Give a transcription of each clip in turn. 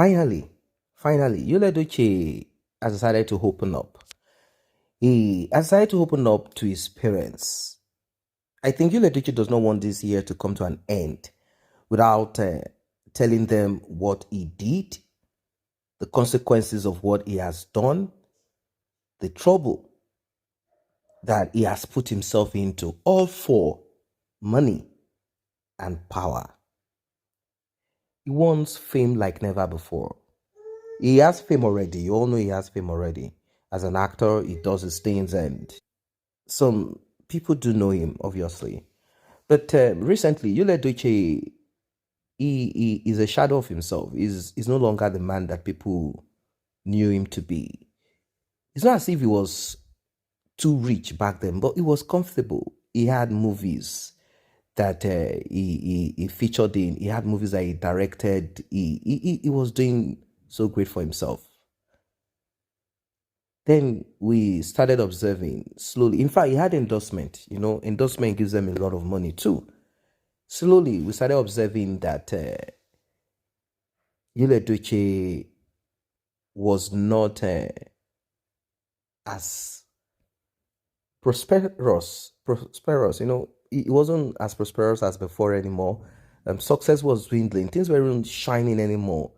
Finally, Edochie has decided to open up. He has decided to open up to his parents. I think Edochie does not want this year to come to an end without telling them what he did, the consequences of what he has done, the trouble that he has put himself into, all for money and power. He wants fame like never before. He has fame already. You all know he has fame already. As an actor, he does his things, and some people do know him, obviously. But recently, Edochie, he is a shadow of himself. He's no longer the man that people knew him to be. It's not as if he was too rich back then, but he was comfortable. He had movies that he featured in. He had movies that he directed. He was doing so great for himself. Then we started observing slowly. In fact, he had endorsement. Endorsement gives them a lot of money too. Slowly, we started observing that Edochie was not as prosperous. He wasn't as prosperous as before anymore. Success was dwindling. Things weren't shining anymore.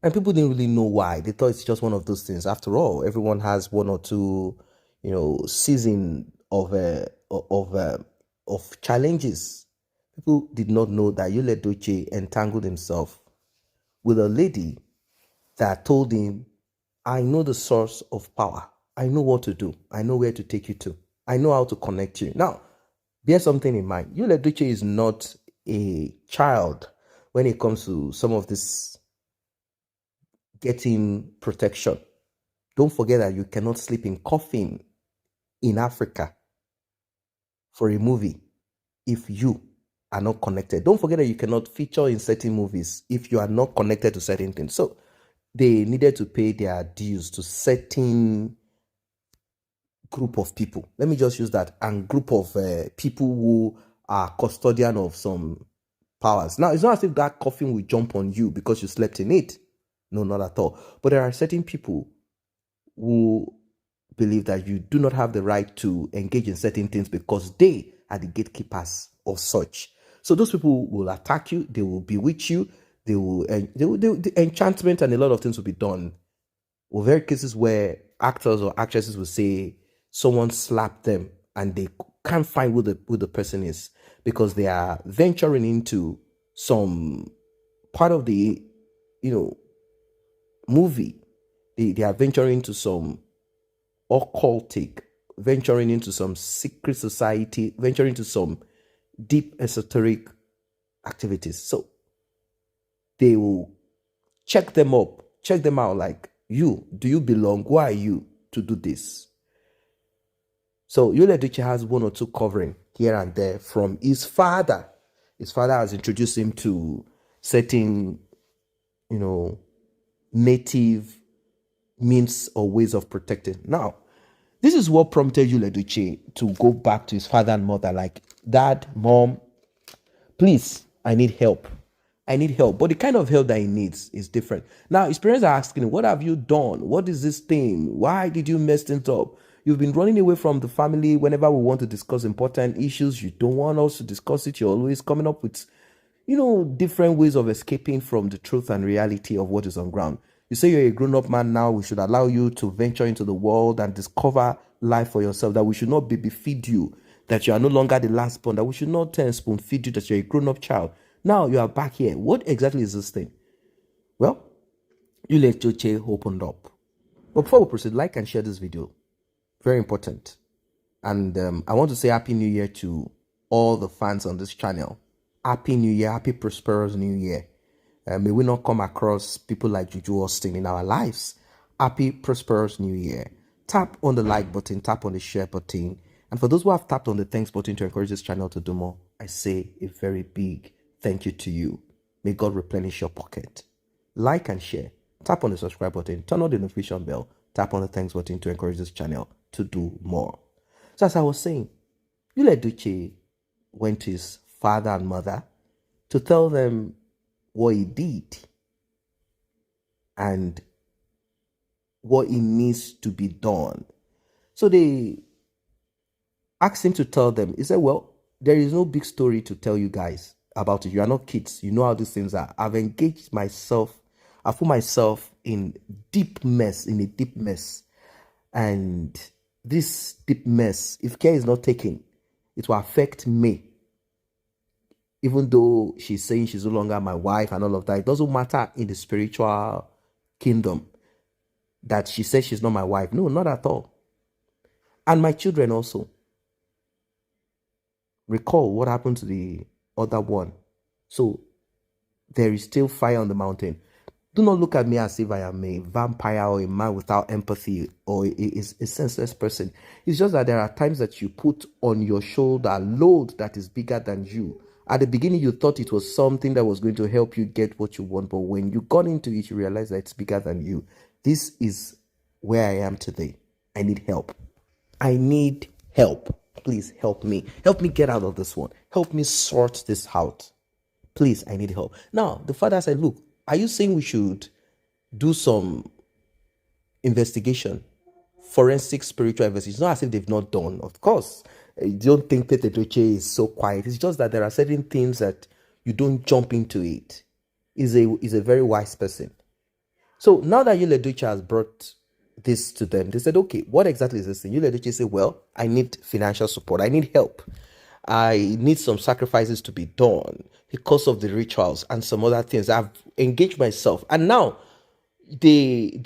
And people didn't really know why. They thought it's just one of those things. After all, everyone has one or two, season of challenges. People did not know that Edochie entangled himself with a lady that told him, I know the source of power. I know what to do. I know where to take you to. I know how to connect you. Now, bear something in mind. Edochie is not a child when it comes to some of this getting protection. Don't forget that you cannot sleep in coffin in Africa for a movie if you are not connected. Don't forget that you cannot feature in certain movies if you are not connected to certain things. So they needed to pay their dues to certain group of people. Let me just use that, and group of people who are custodian of some powers. Now, it's not as if that coffin will jump on you because you slept in it. No, not at all. But there are certain people who believe that you do not have the right to engage in certain things because they are the gatekeepers of such. So those people will attack you. They will bewitch you. The enchantment and a lot of things will be done. Well, there are cases where actors or actresses will say someone slapped them and they can't find who the person is because they are venturing into some part of the movie. They are venturing into some occultic, venturing into some secret society, venturing into some deep esoteric activities. So they will check them out like, do you belong? Who are you to do this? So Edochie has one or two covering here and there from his father. His father has introduced him to certain, native means or ways of protecting. Now, this is what prompted Edochie to go back to his father and mother like, Dad, Mom, please, I need help. But the kind of help that he needs is different. Now, his parents are asking him, what have you done? What is this thing? Why did you mess things up? You've been running away from the family whenever we want to discuss important issues. You don't want us to discuss it. You're always coming up with, different ways of escaping from the truth and reality of what is on ground. You say you're a grown-up man now. We should allow you to venture into the world and discover life for yourself, that we should not baby feed you, that you are no longer the last born, that we should not spoon feed you, that you're a grown-up child. Now you are back here. What exactly is this thing? Well, Edochie opened up. But before we proceed, like and share this video. Very important. And I want to say Happy New Year to all the fans on this channel. Happy New Year. Happy prosperous New Year. May we not come across people like Juju Austin in our lives. Happy prosperous New Year. Tap on the like button. Tap on the share button. And for those who have tapped on the thanks button to encourage this channel to do more, I say a very big thank you to you. May God replenish your pocket. Like and share. Tap on the subscribe button. Turn on the notification bell. Tap on the thanks button to encourage this channel to do more. So as I was saying, Edochie went to his father and mother to tell them what he did. and what it needs to be done. So they asked him to tell them. He said, well, there is no big story to tell you guys about it. You are not kids. You know how these things are. I've engaged myself. I put myself in a deep mess. And this deep mess, if care is not taken, it will affect me. Even though she's saying she's no longer my wife and all of that, it doesn't matter in the spiritual kingdom that she says she's not my wife. No, not at all. And my children also. Recall what happened to the other one. So there is still fire on the mountain. Do not look at me as if I am a vampire or a man without empathy or a senseless person. It's just that there are times that you put on your shoulder a load that is bigger than you. At the beginning, you thought it was something that was going to help you get what you want. But when you got into it, you realize that it's bigger than you. This is where I am today. I need help. I need help. Please help me. Help me get out of this one. Help me sort this out. Please, I need help. Now, the father said, look, are you saying we should do some investigation? Forensic spiritual investigation. It's not as if they've not done. Of course, you don't think that Edochie is so quiet. It's just that there are certain things that you don't jump into it. He's a very wise person. So now that Edochie has brought this to them, they said, okay, what exactly is this thing? Edochie said, well, I need financial support. I need help. I need some sacrifices to be done because of the rituals and some other things. I've engaged myself. And now they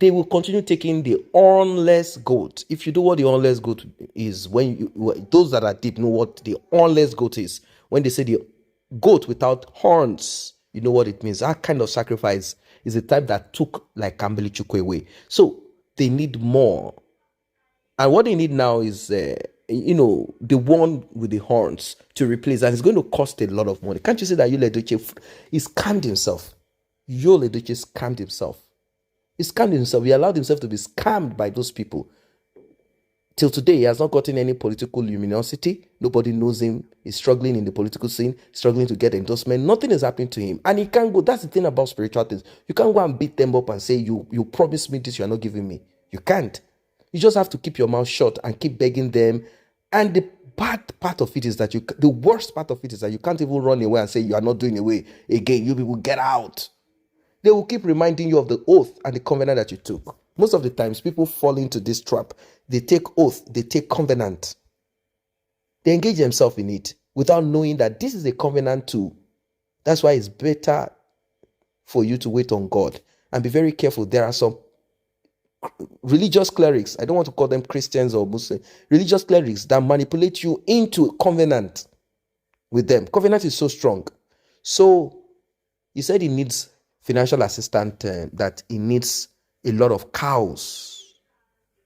will continue taking the hornless goat. If you know what the hornless goat is, those that are deep know what the hornless goat is. When they say the goat without horns, you know what it means. That kind of sacrifice is the type that took like Kambili Chukwu away. So they need more. And what they need now is, the one with the horns to replace. And it's going to cost a lot of money. Can't you see that Edochie is scammed himself? Edochie scammed himself. He scammed himself. He allowed himself to be scammed by those people. Till today, he has not gotten any political luminosity. Nobody knows him. He's struggling in the political scene, struggling to get endorsement. Nothing is happening to him. And he can't go. That's the thing about spiritual things. You can't go and beat them up and say, you promised me this, you are not giving me. You can't. You just have to keep your mouth shut and keep begging them. And the bad part of it is that the worst part of it is that you can't even run away and say you are not doing away again. You people get out. They will keep reminding you of the oath and the covenant that you took. Most of the times, people fall into this trap. They take oath, they take covenant. They engage themselves in it without knowing that this is a covenant too. That's why it's better for you to wait on God and be very careful. There are some religious clerics, I don't want to call them Christians or Muslims, religious clerics that manipulate you into covenant with them. Covenant is so strong. So he said he needs financial assistance, that he needs a lot of cows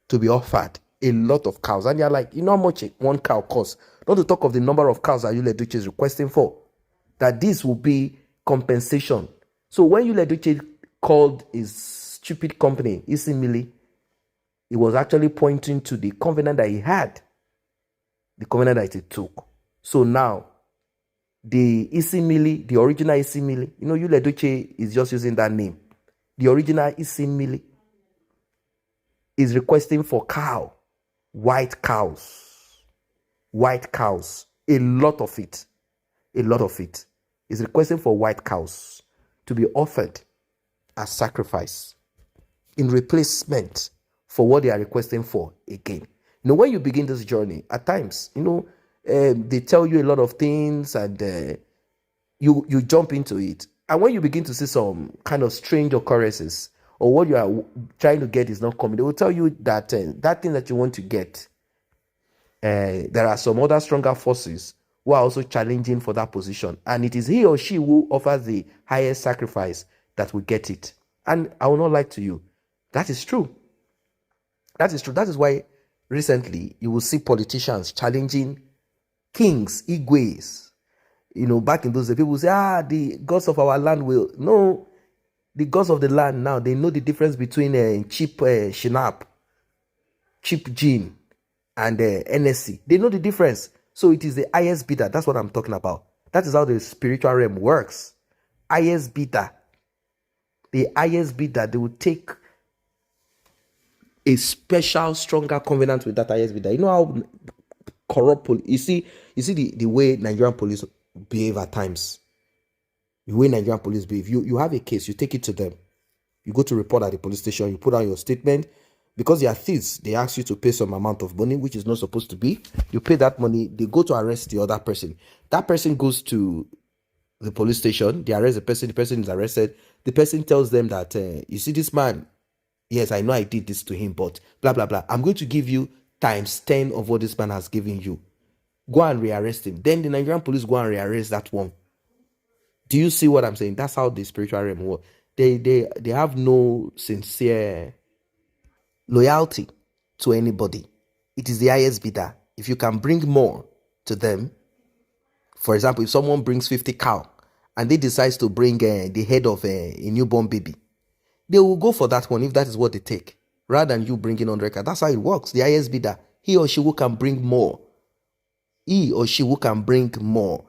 to be offered. A lot of cows. And you're like, you know how much one cow costs? Not to talk of the number of cows that Edochie is requesting for. That this will be compensation. So when Edochie called his stupid company, Isimili, he was actually pointing to the covenant that he had. The covenant that he took. So now, the Isimili, the original Isimili, Edochie is just using that name. The original Isimili is requesting for white cows, a lot of it. Is requesting for white cows to be offered as sacrifice in replacement for what they are requesting for again. When you begin this journey, at times, they tell you a lot of things and you jump into it. And when you begin to see some kind of strange occurrences or what you are trying to get is not coming, they will tell you that that thing that you want to get, there are some other stronger forces who are also challenging for that position. And it is he or she who offers the highest sacrifice that will get it. And I will not lie to you. That is true. That is true. That is why recently you will see politicians challenging kings, igwes. Back in those days, people say, the gods of our land will. No, the gods of the land now, they know the difference between cheap shinap, cheap gin, and NSC. They know the difference. So it is the highest bidder. That's what I'm talking about. That is how the spiritual realm works. Highest bidder. the highest bidder, they will take a special, stronger covenant with that highest bidder. You know how corrupt you see the way Nigerian police behave at times. The way Nigerian police behave. You have a case, you take it to them. You go to report at the police station, you put out your statement. Because they are thieves, they ask you to pay some amount of money, which is not supposed to be. You pay that money, they go to arrest the other person. That person goes to the police station, they arrest the person is arrested. The person tells them that, you see this man, yes, I know I did this to him, but blah, blah, blah. I'm going to give you times 10 of what this man has given you. Go and rearrest him. Then the Nigerian police go and rearrest that one. Do you see what I'm saying? That's how the spiritual realm works. They have no sincere loyalty to anybody. It is the highest bidder. If you can bring more to them, for example, if someone brings 50 cow and they decide to bring the head of a newborn baby, they will go for that one if that is what they take, rather than you bringing 100 cow. That's how it works. The highest bidder, he or she who can bring more. He or she who can bring more.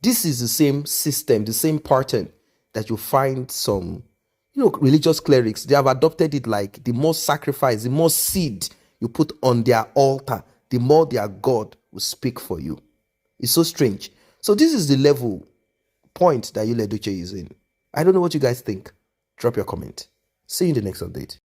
This is the same system, the same pattern that you find some, religious clerics. They have adopted it like the more sacrifice, the more seed you put on their altar, the more their God will speak for you. It's so strange. So this is the level point that Edochie is in. I don't know what you guys think. Drop your comment. See you in the next update.